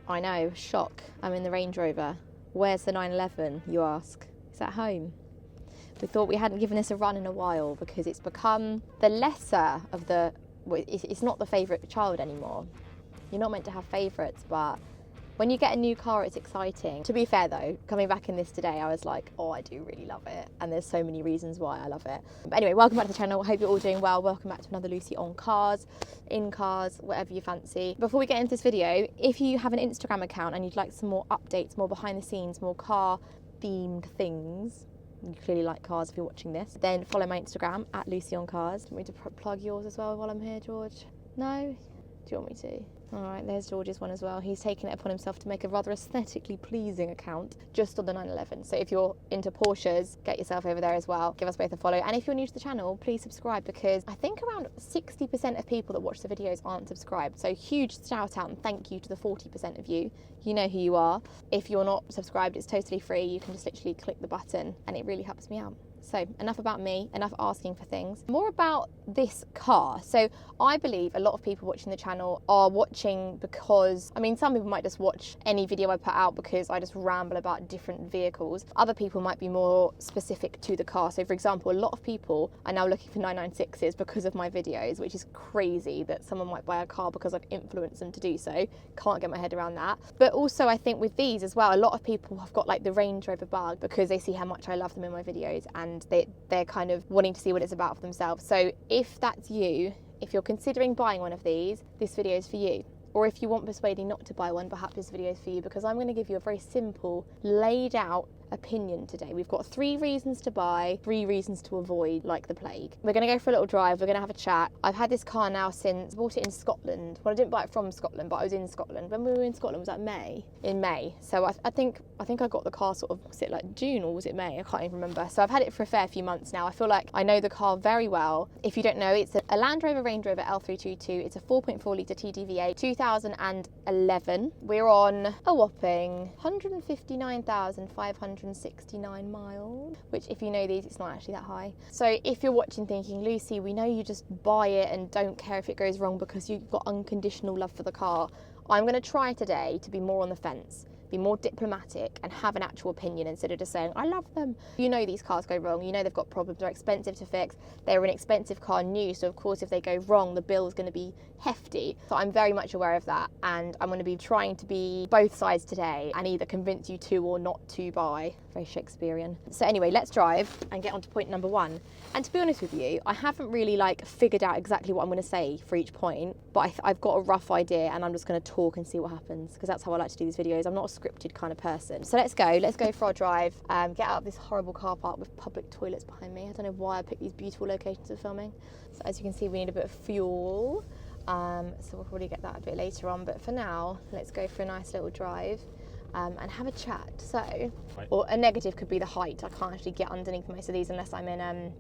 I know, shock. I'm in the Range Rover. Where's the 911, you ask? It's at home. We thought we hadn't given this a run in a while because it's become the lesser of the, well, it's not the favourite child anymore. You're not meant to have favourites, but when you get a new car, it's exciting. To be fair though, coming back in this today, I was like, oh, I do really love it. And there's so many reasons why I love it. But anyway, welcome back to the channel. I hope you're all doing well. Welcome back to another Lucy on cars, in cars, whatever you fancy. Before we get into this video, if you have an Instagram account and you'd like some more updates, more behind the scenes, more car themed things, you clearly like cars if you're watching this, then follow my Instagram at Lucy on Cars. Do you want me to plug yours as well while I'm here, George? No? Do you want me to? All right, there's George's one as well. He's taken it upon himself to make a rather aesthetically pleasing account just on the 911. So if you're into Porsches, get yourself over there as well. Give us both a follow. And if you're new to the channel, please subscribe, because I think around 60% of people that watch the videos aren't subscribed. So huge shout out and thank you to the 40% of you. You know who you are. If you're not subscribed, it's totally free. You can just literally click the button and it really helps me out. So enough about me, enough asking for things. More about this car. So I believe a lot of people watching the channel are watching because, I mean, some people might just watch any video I put out because I just ramble about different vehicles. Other people might be more specific to the car. So for example, a lot of people are now looking for 996s because of my videos, which is crazy that someone might buy a car because I've influenced them to do so. Can't get my head around that. But also I think with these as well, a lot of people have got like the Range Rover bug because they see how much I love them in my videos and they're kind of wanting to see what it's about for themselves. So if that's you, if you're considering buying one of these, this video is for you. Or if you want persuading not to buy one, perhaps this video is for you, because I'm going to give you a very simple, laid out opinion today. We've got 3 reasons to buy, 3 reasons to avoid, like the plague. We're going to go for a little drive, we're going to have a chat. I've had this car now since, I bought it in Scotland. Well, I didn't buy it from Scotland, but I was in Scotland. When we were in Scotland, was that May? In May. So I think I got the car sort of, was it like June or was it May? I can't even remember. So I've had it for a fair few months now. I feel like I know the car very well. If you don't know, it's a Land Rover Range Rover L322. It's a 4.4 litre TDVA, 2011. We're on a whopping 159,569 miles, which if you know these, it's not actually that high. So if you're watching thinking, Lucy, we know you just buy it and don't care if it goes wrong because you've got unconditional love for the car, I'm going to try today to be more on the fence, be more diplomatic and have an actual opinion instead of just saying, I love them. You know these cars go wrong, you know they've got problems, they're expensive to fix, they're an expensive car new, so of course if they go wrong, the bill is going to be hefty. So I'm very much aware of that, and I'm going to be trying to be both sides today and either convince you to or not to buy. Very Shakespearean. So anyway, let's drive and get on to point number 1. And to be honest with you, I haven't really figured out exactly what I'm going to say for each point, but I've got a rough idea and I'm just going to talk and see what happens, because that's how I like to do these videos. I'm not a scripted kind of person. So let's go for our drive, get out of this horrible car park with public toilets behind me. I don't know why I picked these beautiful locations for filming. So as you can see, we need a bit of fuel. So we'll probably get that a bit later on, but for now, let's go for a nice little drive. And have a chat. So, or a negative could be the height. I can't actually get underneath most of these unless I'm in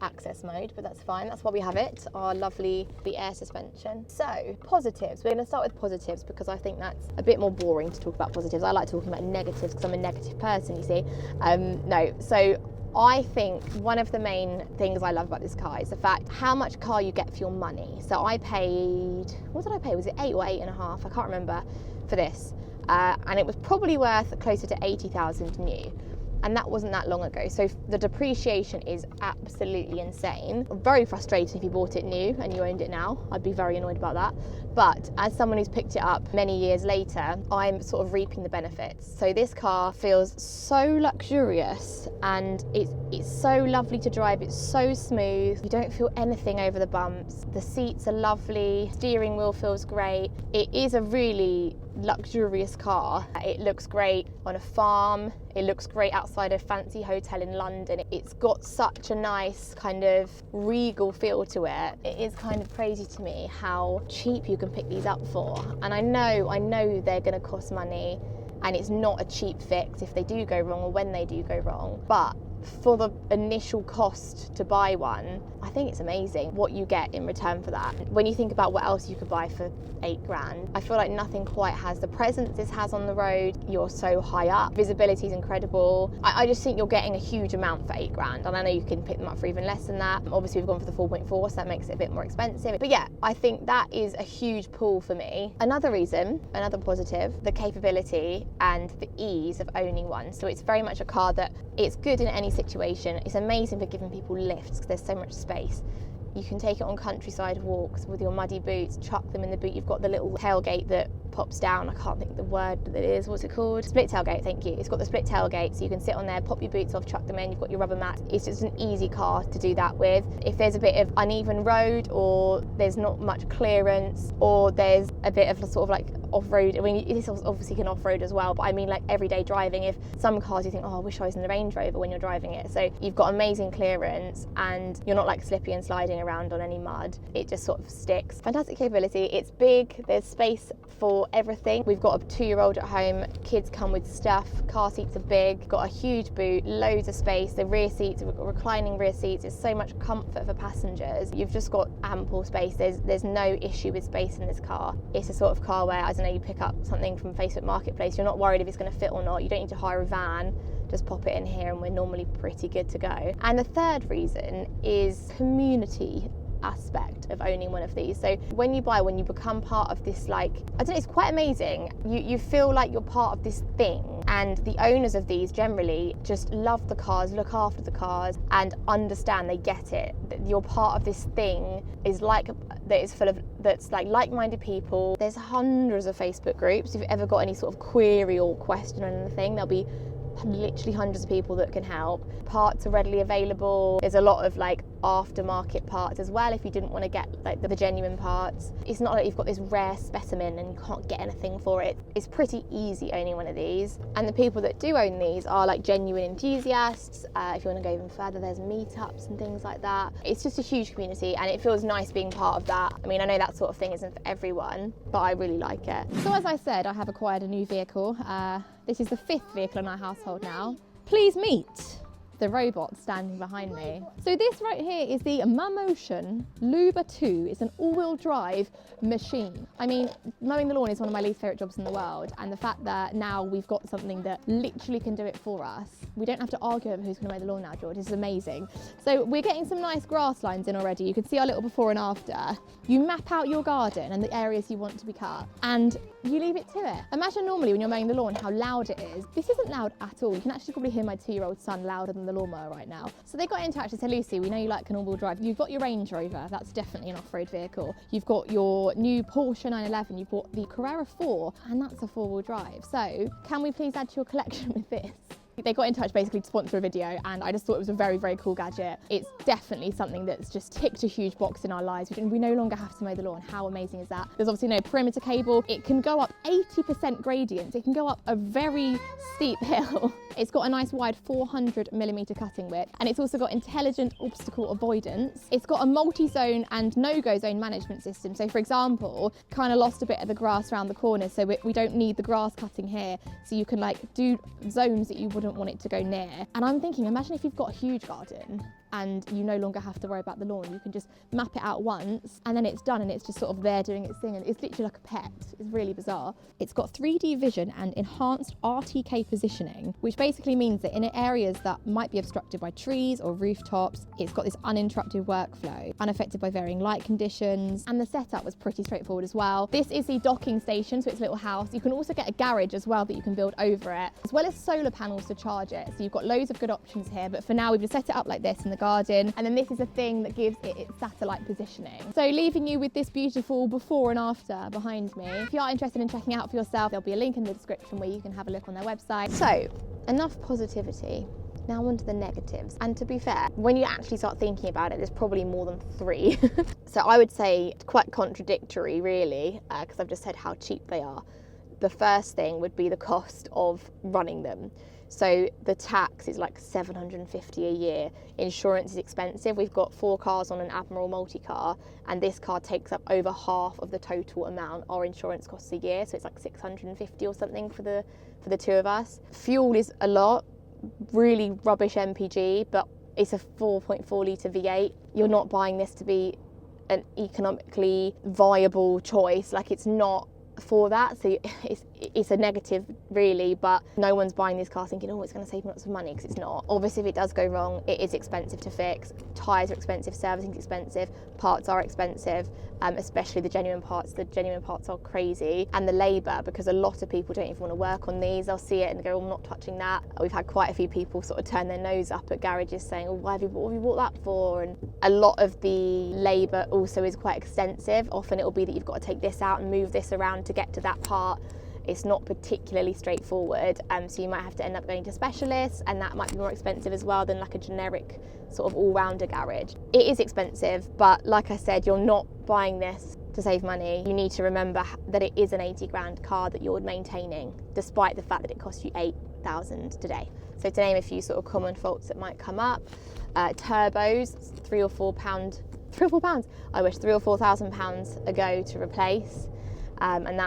access mode, but that's fine. That's why we have it, our lovely air suspension. So, positives. We're going to start with positives because I think that's a bit more boring to talk about positives. I like talking about negatives because I'm a negative person, you see. No, so I think one of the main things I love about this car is the fact how much car you get for your money. So I paid, what did I pay? Was it 8 or 8.5? I can't remember for this. And it was probably worth closer to 80,000 new, and that wasn't that long ago. So the depreciation is absolutely insane. Very frustrating if you bought it new and you owned it now. I'd be very annoyed about that. But as someone who's picked it up many years later, I'm sort of reaping the benefits. So this car feels so luxurious and it's so lovely to drive. It's so smooth. You don't feel anything over the bumps. The seats are lovely. Steering wheel feels great. It is a really luxurious car. It looks great on a farm. It looks great outside a fancy hotel in London. It's got such a nice kind of regal feel to it. It is kind of crazy to me how cheap you can pick these up for. And I know they're going to cost money, and it's not a cheap fix if they do go wrong or when they do go wrong. But for the initial cost to buy one, I think it's amazing what you get in return for that. When you think about what else you could buy for 8 grand, I feel like nothing quite has the presence this has on the road. You're so high up, visibility is incredible. I just think you're getting a huge amount for 8 grand, and I know you can pick them up for even less than that. Obviously we've gone for the 4.4, so that makes it a bit more expensive. But yeah, I think that is a huge pull for me. Another reason, another positive, the capability and the ease of owning one. So it's very much a car that it's good in any situation. It's amazing for giving people lifts because there's so much space. You can take it on countryside walks with your muddy boots, chuck them in the boot. You've got the little tailgate that pops down. I can't think of the word that it is. What's it called? Split tailgate, thank you. It's got the split tailgate, so you can sit on there, pop your boots off, chuck them in. You've got your rubber mat. It's just an easy car to do that with. If there's a bit of uneven road, or there's not much clearance, or there's a bit of sort of like off-road, I mean, this obviously can off-road as well, but I mean like everyday driving. If some cars you think, oh, I wish I was in the Range Rover when you're driving it. So you've got amazing clearance and you're not like slippy and sliding around on any mud. It just sort of sticks. Fantastic capability. It's big, there's space for everything. We've got a 2-year-old at home, kids come with stuff, car seats are big, got a huge boot, loads of space. The rear seats, we've got reclining rear seats. It's so much comfort for passengers. You've just got ample space. There's no issue with space in this car. It's a sort of car where, I don't know, you pick up something from Facebook Marketplace, you're not worried if it's going to fit or not. You don't need to hire a van, just pop it in here and we're normally pretty good to go. And the third reason is community aspect of owning one of these. So when you buy one, you become part of this, like, I don't know, it's quite amazing. You feel like you're part of this thing, and the owners of these generally just love the cars, look after the cars, and understand, they get it, that you're part of this thing is like that is full of, that's like like-minded people. There's hundreds of Facebook groups. If you've ever got any sort of query or question or anything, there'll be literally hundreds of people that can help. Parts are readily available. There's a lot of like aftermarket parts as well if you didn't want to get like the genuine parts. It's not like you've got this rare specimen and you can't get anything for it. It's pretty easy owning one of these, and the people that do own these are like genuine enthusiasts. If you want to go even further, there's meetups and things like that. It's just a huge community and it feels nice being part of that. I mean, I know that sort of thing isn't for everyone, but I really like it. So as I said, I have acquired a new vehicle. This is the 5th vehicle in our household now. Please meet the robot standing behind me. So this right here is the Mammotion LUBA 2. It's an all-wheel drive machine. I mean, mowing the lawn is one of my least favourite jobs in the world, and the fact that now we've got something that literally can do it for us. We don't have to argue over who's going to mow the lawn now, George. This is amazing. So we're getting some nice grass lines in already. You can see our little before and after. You map out your garden and the areas you want to be cut, and you leave it to it. Imagine normally when you're mowing the lawn how loud it is. This isn't loud at all. You can actually probably hear my 2-year-old son louder than the lawnmower right now. So they got in touch and said, Lucy, we know you like an all-wheel drive. You've got your Range Rover, that's definitely an off-road vehicle. You've got your new Porsche 911, you've bought the Carrera 4, and that's a 4-wheel drive. So can we please add to your collection with this? They got in touch basically to sponsor a video, and I just thought it was a very, very cool gadget. It's definitely something that's just ticked a huge box in our lives. We no longer have to mow the lawn. How amazing is that? There's obviously no perimeter cable. It can go up 80% gradients. It can go up a very steep hill. It's got a nice wide 400mm cutting width, and it's also got intelligent obstacle avoidance. It's got a multi-zone and no-go zone management system. So for example, kind of lost a bit of the grass around the corner, so we don't need the grass cutting here. So you can like do zones that you wouldn't want it to go near. And I'm thinking, imagine if you've got a huge garden and you no longer have to worry about the lawn. You can just map it out once and then it's done, and it's just sort of there doing its thing, and it's literally like a pet. It's really bizarre. It's got 3D vision and enhanced RTK positioning, which basically means that in areas that might be obstructed by trees or rooftops, it's got this uninterrupted workflow, unaffected by varying light conditions, and the setup was pretty straightforward as well. This is the docking station, so it's a little house. You can also get a garage as well that you can build over it, as well as solar panels to charge it. So you've got loads of good options here, but for now we've just set it up like this in the garden, and then this is a thing that gives it its satellite positioning. So leaving you with this beautiful before and after behind me. If you are interested in checking out for yourself, there'll be a link in the description where you can have a look on their website. So enough positivity. Now on to the negatives. And to be fair, when you actually start thinking about it, there's probably more than 3. So I would say quite contradictory really, because I've just said how cheap they are. The first thing would be the cost of running them. So the tax is like $750 a year. Insurance is expensive. We've got 4 cars on an Admiral multi-car, and this car takes up over half of the total amount our insurance costs a year. So it's like $650 or something for the 2 of us. Fuel is a lot, really rubbish MPG, but it's a 4.4 litre V8. You're not buying this to be an economically viable choice. Like, it's not for that, so it's a negative really, but no one's buying this car thinking, oh, it's going to save me lots of money, because it's not. Obviously, if it does go wrong, it is expensive to fix. Tyres are expensive, servicing's expensive, parts are expensive, especially the genuine parts. The genuine parts are crazy, and the labour, because a lot of people don't even want to work on these. They'll see it and go, oh, I'm not touching that. We've had quite a few people sort of turn their nose up at garages saying, oh, what have you bought that for? And a lot of the labour also is quite extensive. Often it'll be that you've got to take this out and move this around to get to that part. It's not particularly straightforward, so you might have to end up going to specialists, and that might be more expensive as well than like a generic sort of all-rounder garage. It is expensive, but like I said, you're not buying this to save money. You need to remember that it is an 80 grand car that you're maintaining, despite the fact that it costs you 8,000 today. So to name a few sort of common faults that might come up, turbos, £3 or £4, I wish, £3,000 or £4,000 a go to replace, and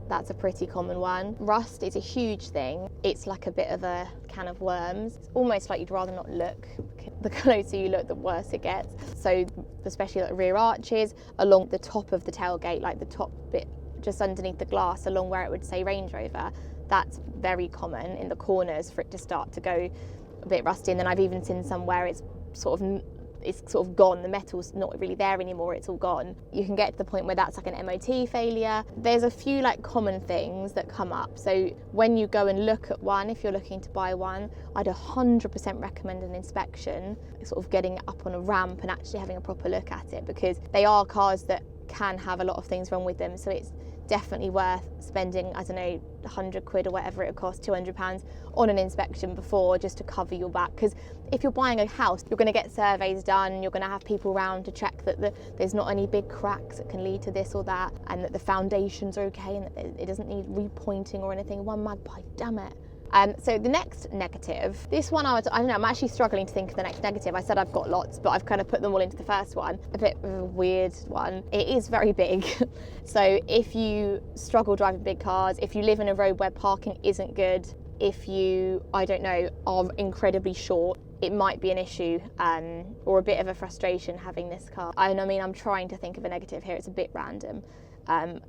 that's a pretty common one. Rust is a huge thing. It's like a bit of a can of worms. It's almost like you'd rather not look. The closer you look, the worse it gets. So especially like rear arches, along the top of the tailgate, like the top bit just underneath the glass, along where it would say Range Rover, that's very common in the corners for it to start to go a bit rusty. And then I've even seen some where it's sort of gone, the metal's not really there anymore, it's all gone. You can get to the point where that's like an MOT failure. There's a few like common things that come up. So when you go and look at one, if you're looking to buy one, I'd 100% recommend an inspection, sort of getting it up on a ramp and actually having a proper look at it, because they are cars that can have a lot of things wrong with them. So it's definitely worth spending, I don't know, 100 quid or whatever it costs, £200 on an inspection before, just to cover your back. Because if you're buying a house, you're going to get surveys done, you're going to have people around to check that there's not any big cracks that can lead to this or that, and that the foundations are okay, and that it doesn't need repointing or anything. One magpie, damn it. So the next negative, this one I don't know, I'm actually struggling to think of the next negative. I said I've got lots, but I've kind of put them all into the first one. A bit of a weird one. It is very big. So if you struggle driving big cars, if you live in a road where parking isn't good, if you, I don't know, are incredibly short, it might be an issue, or a bit of a frustration having this car. And I mean, I'm trying to think of a negative here, it's a bit random.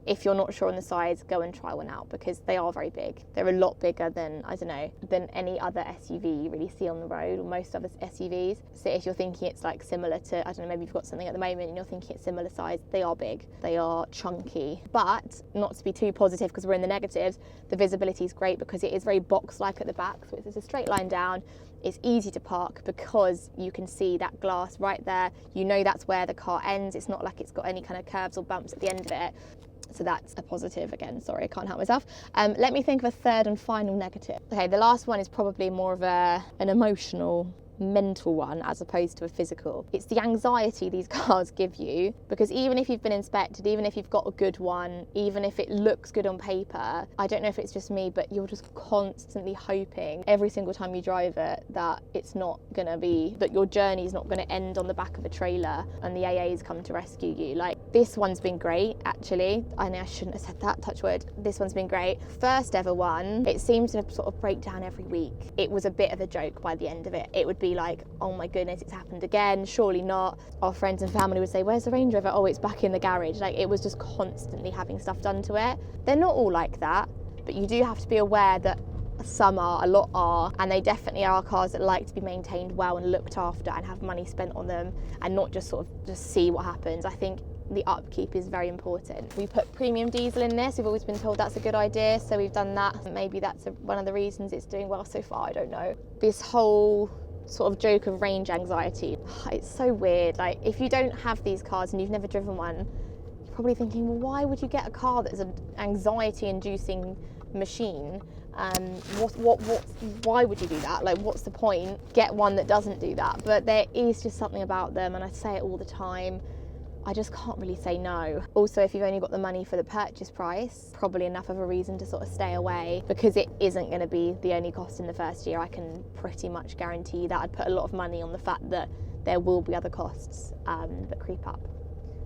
If you're not sure on the size, go and try one out, because they are very big. They're a lot bigger than, I don't know, than any other SUV you really see on the road, or most other SUVs. So if you're thinking it's like similar to, I don't know, maybe you've got something at the moment and you're thinking it's similar size, they are big, they are chunky. But not to be too positive because we're in the negatives, the visibility is great because it is very box-like at the back. So it's a straight line down. It's easy to park because you can see that glass right there. You know that's where the car ends. It's not like it's got any kind of curves or bumps at the end of it. So that's a positive. Again, sorry, I can't help myself. Let me think of a third and final negative. Okay, the last one is probably more of an emotional, mental one as opposed to a physical. It's the anxiety these cars give you, because even if you've been inspected, even if you've got a good one, even if it looks good on paper, I don't know if it's just me, but you're just constantly hoping every single time you drive it that it's not gonna be, that your journey is not gonna end on the back of a trailer and the AA's come to rescue you. Like, this one's been great, actually. I know I shouldn't have said that, touch wood. This one's been great. First ever one, it seemed to sort of break down every week. It was a bit of a joke by the end of it. It would be like, oh my goodness, it's happened again, surely not. Our friends and family would say, where's the Range Rover? Oh, it's back in the garage. Like, it was just constantly having stuff done to it. They're not all like that, but you do have to be aware that some are, a lot are, and they definitely are cars that like to be maintained well and looked after and have money spent on them, and not just sort of just see what happens. I think the upkeep is very important. We put premium diesel in this. We've always been told that's a good idea, so we've done that. Maybe that's one of the reasons it's doing well so far, I don't know. This whole sort of joke of range anxiety, it's so weird. Like, if you don't have these cars and you've never driven one, you're probably thinking, well, why would you get a car that's an anxiety-inducing machine? Why would you do that? Like, what's the point? Get one that doesn't do that. But there is just something about them, and I say it all the time, I just can't really say no. Also, if you've only got the money for the purchase price, probably enough of a reason to sort of stay away, because it isn't going to be the only cost in the first year. I can pretty much guarantee that. I'd put a lot of money on the fact that there will be other costs that creep up,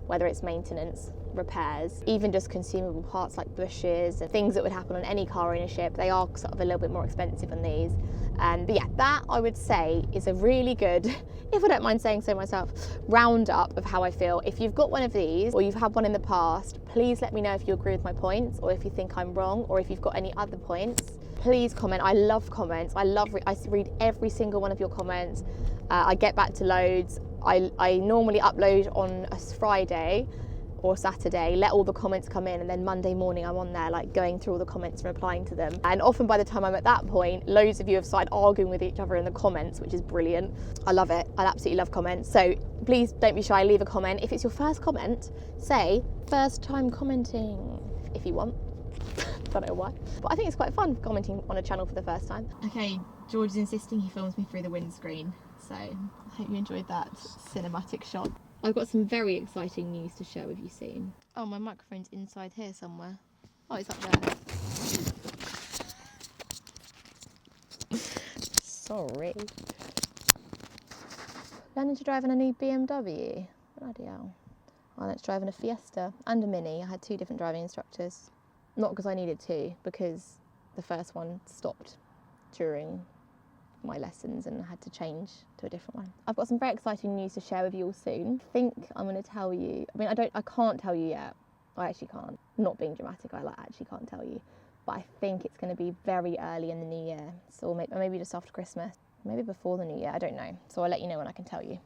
whether it's maintenance, repairs, even just consumable parts like bushes and things that would happen on any car ownership. They are sort of a little bit more expensive on these. But yeah, that I would say is a really good, if I don't mind saying so myself, roundup of how I feel. If you've got one of these or you've had one in the past, please let me know if you agree with my points or if you think I'm wrong or if you've got any other points. Please comment. I love comments. I read every single one of your comments. I get back to loads. I normally upload on a Friday or Saturday, let all the comments come in, and then Monday morning I'm on there like going through all the comments and replying to them. And often by the time I'm at that point, loads of you have started arguing with each other in the comments, which is brilliant. I love it. I absolutely love comments. So please don't be shy, leave a comment. If it's your first comment, say first time commenting if you want. Don't know why, but I think it's quite fun commenting on a channel for the first time. Okay, George is insisting he films me through the windscreen, so I hope you enjoyed that cinematic shot. I've got some very exciting news to share with you soon. Oh, my microphone's inside here somewhere. Oh, it's up there. Sorry. Learning to drive in a new BMW. Bloody hell. Oh, let's drive in a Fiesta and a Mini. I had 2 different driving instructors. Not because I needed to, because the first one stopped during my lessons and I had to change to a different one. I've got some very exciting news to share with you all soon. I think I'm going to tell you, I can't tell you yet. I actually can't. Not being dramatic, I actually can't tell you. But I think it's going to be very early in the new year. So maybe just after Christmas, maybe before the new year, I don't know. So I'll let you know when I can tell you.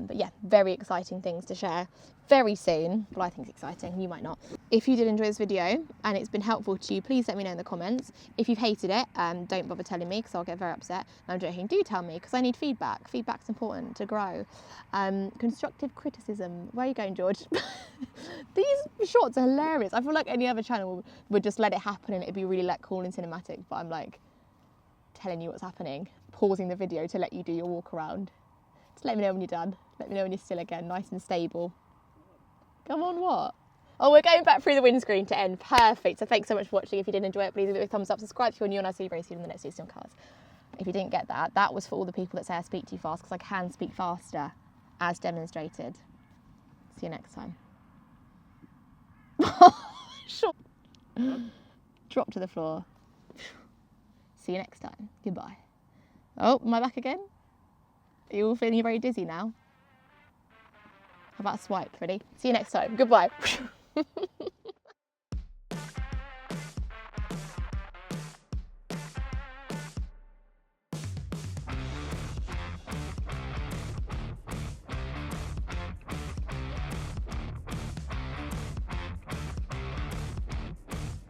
But yeah, very exciting things to share very soon. Well, I think it's exciting, you might not. If you did enjoy this video and it's been helpful to you, please let me know in the comments. If you've hated it, don't bother telling me because I'll get very upset. No, I'm joking, do tell me because I need feedback. Feedback's important to grow. Constructive criticism. Where are you going, George? These shots are hilarious. I feel like any other channel would just let it happen and it'd be really like cool and cinematic, but I'm like telling you what's happening, pausing the video to let you do your walk around. Just let me know when you're done. Let me know when you're still again, nice and stable. Come on, what? Oh, we're going back through the windscreen to end. Perfect. So thanks so much for watching. If you did enjoy it, please give it a thumbs up. Subscribe if you're new, and I'll see you very soon in the next video on cars. If you didn't get that, that was for all the people that say I speak too fast, because I can speak faster, as demonstrated. See you next time. Sure. Drop to the floor. See you next time. Goodbye. Oh, am I back again? Are you all feeling very dizzy now? How about a swipe? Ready? See you next time. Goodbye.